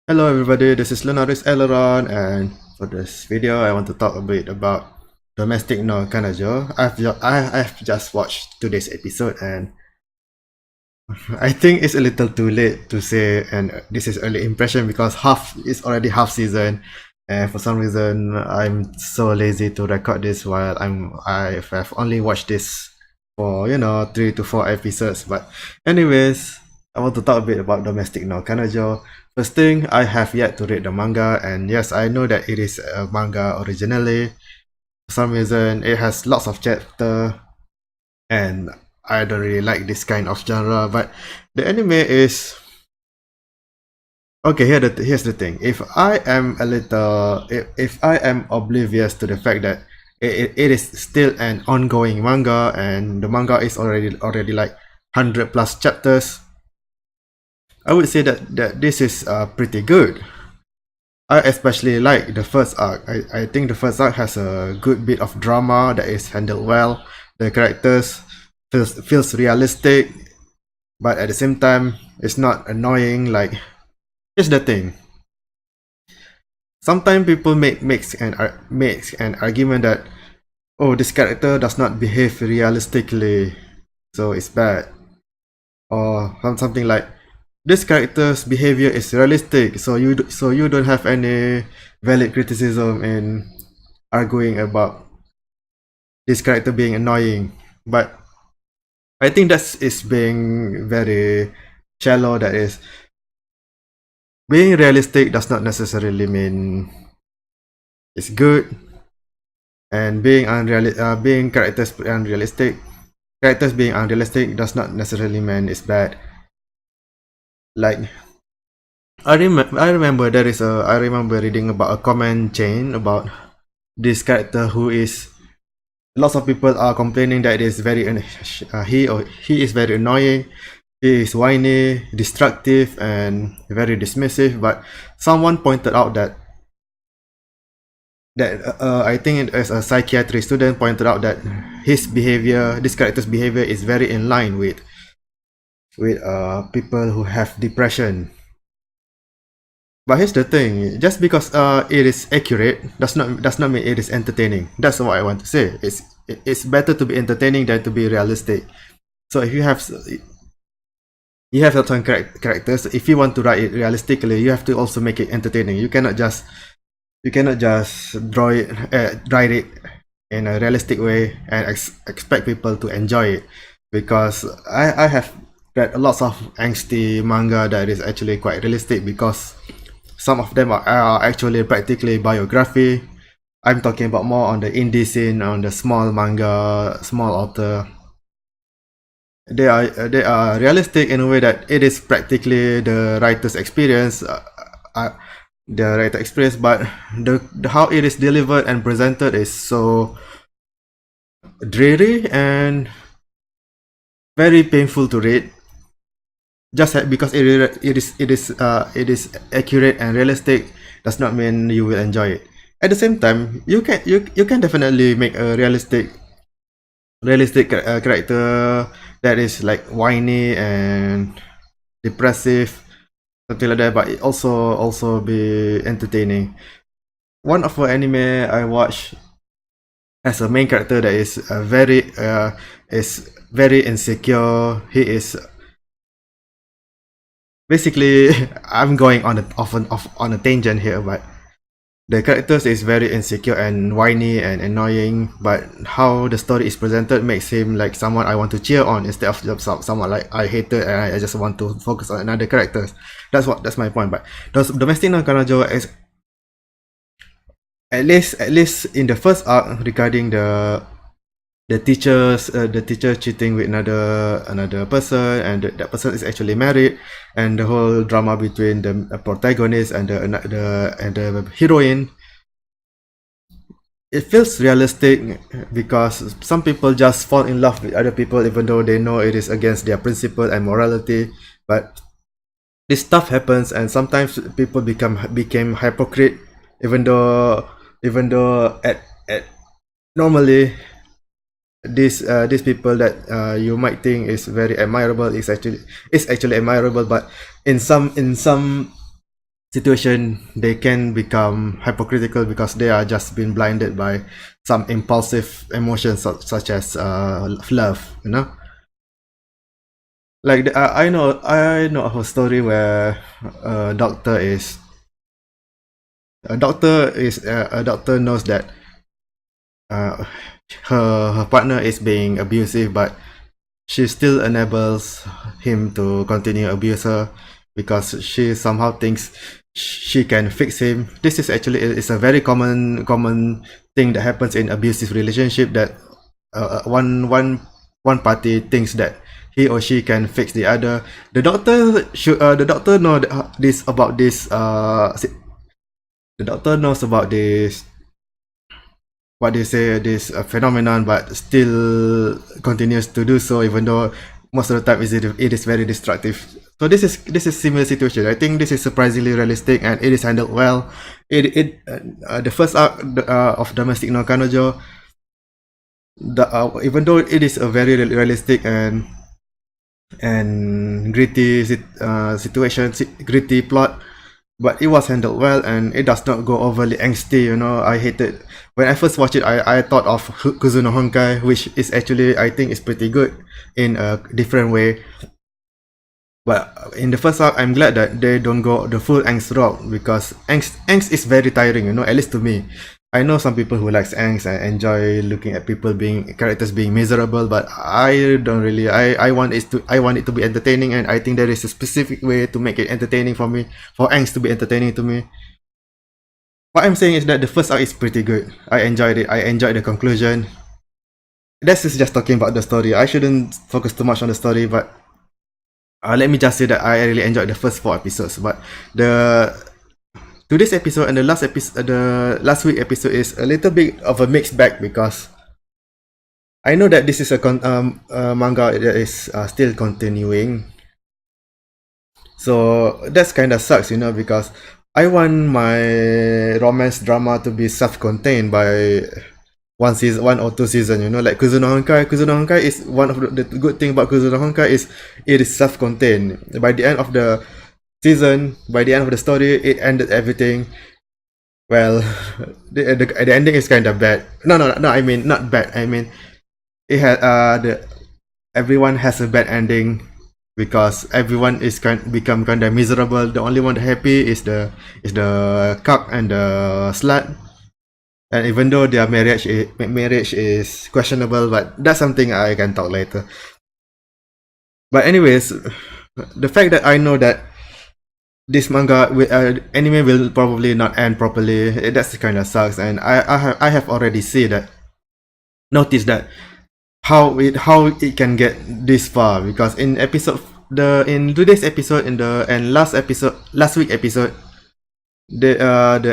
Hello everybody, this is Lunaris Aileron, and for this video I want to talk a bit about Domestic No Kanojo. I've just watched today's episode, and I think it's a little too late to say, and this is early impression because it's already half season, and for some reason I'm so lazy to record this while I've only watched this for 3 to 4 episodes. But anyways, I want to talk a bit about Domestic No Kanojo. First thing, I have yet to read the manga, and yes, I know that it is a manga originally. For some reason, it has lots of chapter, and I don't really like this kind of genre. But the anime is okay. Here's the thing. If I am oblivious to the fact that it is still an ongoing manga, and the manga is already like 100 plus chapters, I would say that this is pretty good. I especially like the first arc. I think the first arc has a good bit of drama that is handled well. The characters feels realistic, but at the same time, it's not annoying. Like, here's the thing. Sometimes people makes an argument that, oh, this character does not behave realistically, so it's bad, or something like this character's behavior is realistic, so you don't have any valid criticism in arguing about this character being annoying. But I think that is being very shallow. That is, being realistic does not necessarily mean it's good, and being characters being unrealistic does not necessarily mean it's bad. Like, I remember I remember reading about a comment chain about this character who is, lots of people are complaining that it is he is very annoying, he is whiny, destructive, and very dismissive. But someone pointed out that I think as a psychiatry student pointed out that this character's behavior is very in line with people who have depression. But here's the thing: just because it is accurate does not mean it is entertaining. That's what I want to say. It's better to be entertaining than to be realistic. So if you have certain characters, if you want to write it realistically, you have to also make it entertaining. You cannot just write it in a realistic way and expect people to enjoy it. Because I have read lots of angsty manga that is actually quite realistic, because some of them are actually practically biography. I'm talking about more on the indie scene, on the small manga, small author. They are realistic in a way that it is practically the writer's experience, but the how it is delivered and presented is so dreary and very painful to read. Just because it is accurate and realistic does not mean you will enjoy it. At the same time, you can definitely make a realistic character that is like whiny and depressive, something like that, but it also be entertaining. One of the anime I watched has a main character that is very insecure. He is basically I'm going off on a tangent here, but the characters is very insecure and whiny and annoying, but how the story is presented makes him like someone I want to cheer on, instead of someone like I hated and I just want to focus on another characters. That's my point. But Domestic no Kanojo is, at least in the first arc, regarding the teacher cheating with another person, and that person is actually married, and the whole drama between the protagonist and the heroine, it feels realistic, because some people just fall in love with other people even though they know it is against their principle and morality. But this stuff happens, and sometimes people became hypocrite, even though at normally these people that you might think is very admirable is actually admirable, but in some situation, they can become hypocritical because they are just been blinded by some impulsive emotions such as love, you know. Like I know of a story where a doctor is a doctor knows that uh, her partner is being abusive, but she still enables him to continue abuse her because she somehow thinks she can fix him. This is actually it's a very common thing that happens in abusive relationship, that one party thinks that he or she can fix the other. The doctor know this about this the doctor knows about this, what they say, this phenomenon, but still continues to do so, even though most of the time it is very destructive. So this is similar situation. I think this is surprisingly realistic and it is handled well. The first arc of Domestic no Kanojo, even though it is a very realistic and gritty situation, gritty plot, but it was handled well and it does not go overly angsty. You know, I hated when I first watched it. I thought of Kuzuno Honkai, which is actually, I think, is pretty good in a different way. But in the first arc, I'm glad that they don't go the full angst route, because angst is very tiring. You know, at least to me. I know some people who likes angst and enjoy looking at characters being miserable, but I don't really. I want it to be entertaining, and I think there is a specific way to make it entertaining for me, for angst to be entertaining to me. What I'm saying is that the first arc is pretty good. I enjoyed it. I enjoyed the conclusion. This is just talking about the story. I shouldn't focus too much on the story, but let me just say that I really enjoyed the first 4 episodes. But the today's episode and the last week episode is a little bit of a mixed bag, because I know that this is a manga that is still continuing. So that's kind of sucks, you know, because I want my romance drama to be self-contained by one or two season, you know, like Kuzuno Honkai. Kuzuno Honkai is one of the good thing about Kuzuno Honkai is it is self-contained. By the end of the season, by the end of the story, it ended everything. Well, the ending is kind of bad. No, I mean not bad. I mean it had everyone has a bad ending because everyone is become kind of miserable. The only one happy is the cuck and the slut. And even though their marriage is questionable, but that's something I can talk later. But anyways, the fact that I know that this manga anime will probably not end properly, that's kind of sucks. And I have already noticed that how it can get this far, because in today's episode, and last week episode, the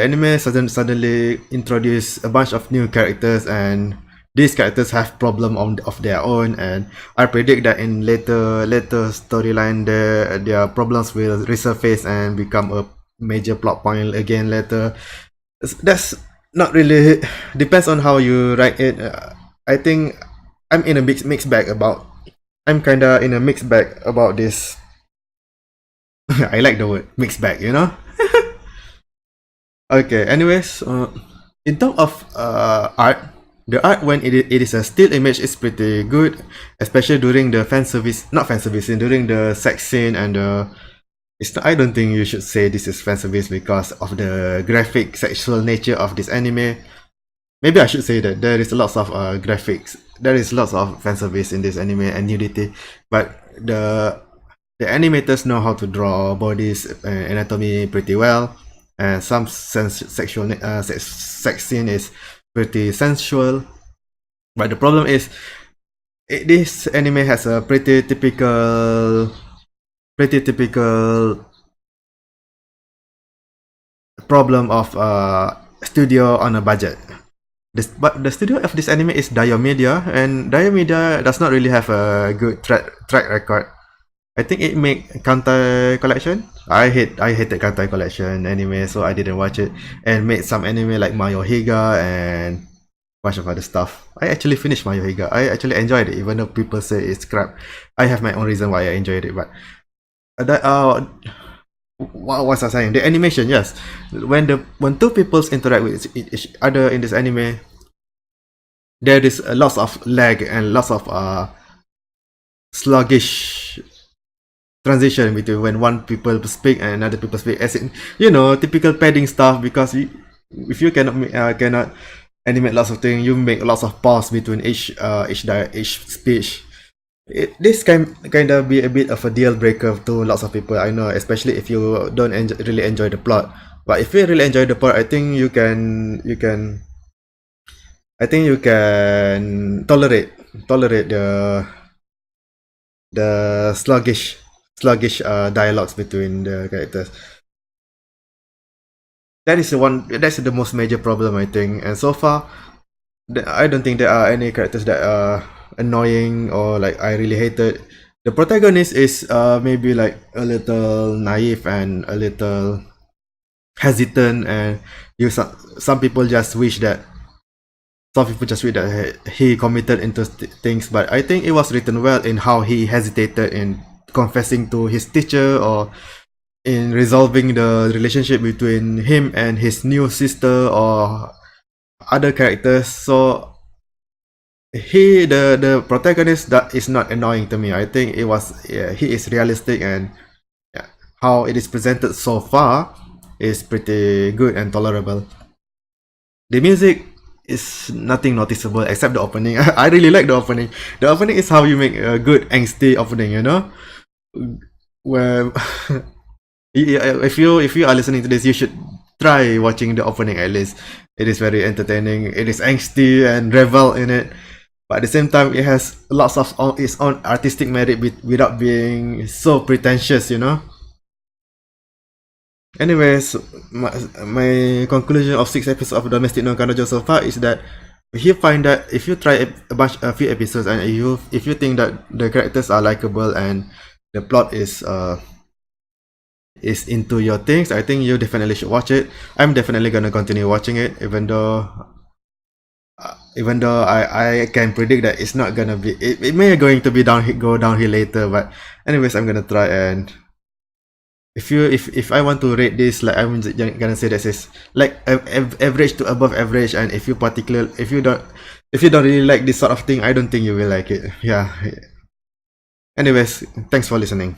anime suddenly introduce a bunch of new characters, and these characters have problem of their own, and I predict that in later storyline their problems will resurface and become a major plot point again later. That's not really, depends on how you write it. I think I'm in a mixed bag about I'm kinda in a mixed bag about this. I like the word mixed bag, you know. Okay, anyways, in terms of art, the art when it is a still image is pretty good, especially during the during the sex scene and I don't think you should say this is fan service because of the graphic sexual nature of this anime. Maybe I should say that there is lots of graphics, there is lots of fan service in this anime and nudity, but the animators know how to draw bodies anatomy pretty well, and some sex scene is pretty sensual. But the problem is, this anime has a pretty typical problem of studio on a budget. But the studio of this anime is Dio Media, and Dio Media does not really have a good track record. I think it made Kantai Collection. I hated Kantai Collection anime, so I didn't watch it. And made some anime like Mayo Higa and bunch of other stuff. I actually finished Mayo Higa. I actually enjoyed it, even though people say it's crap. I have my own reason why I enjoyed it. But what was I saying? The animation, yes. When two peoples interact with each other in this anime, there is a lots of lag and lots of sluggish transition between when one people speak and another people speak, as in, typical padding stuff, because if you cannot animate lots of things, you make lots of pause between each speech. This kind of be a bit of a deal breaker to lots of people, I know, especially if you don't really enjoy the plot. But if you really enjoy the plot, I think you can tolerate the sluggish dialogues between the characters. That's the most major problem, I think. And so far, I don't think there are any characters that are annoying or like I really hated. The protagonist is maybe like a little naive and a little hesitant, and some people just wish that he committed into things. But I think it was written well in how he hesitated in confessing to his teacher, or in resolving the relationship between him and his new sister or other characters. So the protagonist, that is not annoying to me. I think he is realistic, and yeah, how it is presented so far is pretty good and tolerable. The music is nothing noticeable except the opening. I really like the opening. The opening is how you make a good angsty opening, where if you are listening to this, you should try watching the opening at least. It is very entertaining. It is angsty and revel in it, but at the same time, it has lots of its own artistic merit without being so pretentious, Anyways, my conclusion of 6 episodes of Domestic No Kanojo so far is that if you try a few episodes, and if you think that the characters are likable and the plot is into your things, I think you definitely should watch it. I'm definitely gonna continue watching it, even though I can predict that it's not gonna be, it may going to be go downhill later. But anyways, I'm gonna try. And if I want to rate this, like, I'm gonna say this is like average to above average. And if you don't really like this sort of thing, I don't think you will like it. Yeah. Anyways, thanks for listening.